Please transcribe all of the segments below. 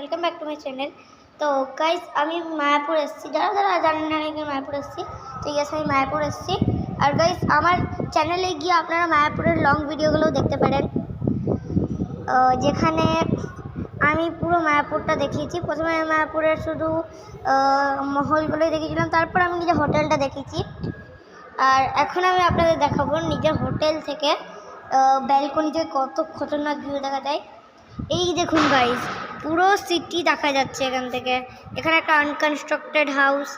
Welcome back to my channel. তো guys আমি মায়াপুর এসেছি, যারা যারা জানেন না নাকি মায়াপুর এসেছি, তো ইয়েস আমি মায়াপুর এসেছি। আর গাইজ আমার চ্যানেলে গিয়ে আপনারা মায়াপুরের লং ভিডিওগুলোও দেখতে পারেন, যেখানে আমি পুরো মায়াপুরটা দেখিয়েছি। প্রথমে মায়াপুরের শুধু মহলগুলোই দেখিয়েছিলাম, তারপর আমি নিজের হোটেলটা দেখিয়েছি। আর এখন আমি আপনাদের দেখাবো নিজের হোটেল থেকে ব্যালকনি থেকে কত খতরনাক ভিউ দেখা যায়। এই দেখুন গাইজ, পুরো সিটি দেখা যাচ্ছে এখান থেকে। এখানে একটা আনকনস্ট্রাক্টেড হাউস,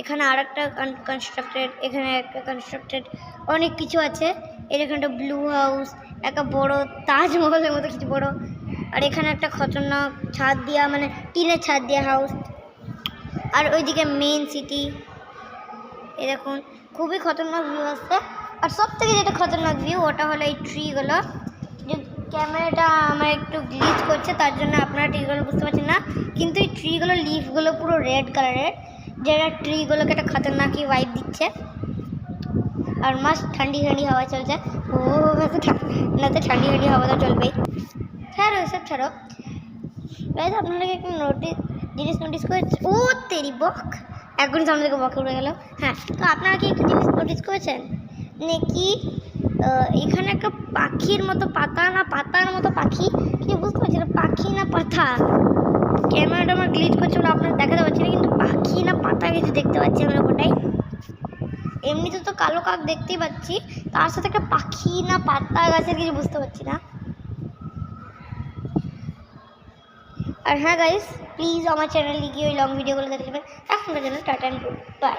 এখানে আর একটা আনকনস্ট্রাক্টেড, এখানে একটা কনস্ট্রাক্টেড, অনেক কিছু আছে। এখানে একটা ব্লু হাউস, একটা বড় তাজমহলের মতো কিছু বড়। আর এখানে একটা খতরনাক ছাদ দিয়া, মানে টিনের ছাদ দিয়া হাউস। আর ওইদিকে মেন সিটি, এই দেখুন খুবই খতরনাক ভিউ আসছে। আর সব থেকে যেটা খতরনাক ভিউ ওটা হলো এই ট্রিগুলো। যে ক্যামেরাটা আমার একটু গ্লিচ করছে, তার জন্য আপনারা ট্রিগুলো বুঝতে পারছেন না, কিন্তু এই ট্রিগুলো লিফগুলো পুরো রেড কালারের, যেটা ট্রিগুলোকে একটা খতরনাকই ভাইব দিচ্ছে। আর মাস্ট ঠান্ডি ঠান্ডি হাওয়া চলছে। ও না তো ঠান্ডি ঠান্ডি হাওয়া তো চলবেই। ছাড়ো এসব ছাড়ো গাইজ, আপনাদেরকে একটু জিনিস নোটিস করেছে। ও তেরি বক, এখনই সামনে থেকে বকে উড়ে গেল। হ্যাঁ, তো আপনারা কি একটা জিনিস নোটিস করেছেন নাকি এখানে একটা পাখির মতো পাতার মতো পাখি, কি বুঝতে পারছি না পাখি না পাতা। ক্যামেরাটা আমার গ্লিচ করছে বলে আপনারা দেখাতে পারছি না, কিন্তু পাখি না পাতা কিছু দেখতে পাচ্ছি আমরা ওটাই। এমনিতে তো কালো কাক দেখতেই পাচ্ছি, তার সাথে একটা পাখি না পাতা গাছের কিছু বুঝতে পারছি না। আর হ্যাঁ গাইস, প্লিজ আমার চ্যানেলে গিয়ে ওই লং ভিডিওগুলো দেখে নেবেন। এখন জন্য টাটা অ্যান্ড গুড বাই।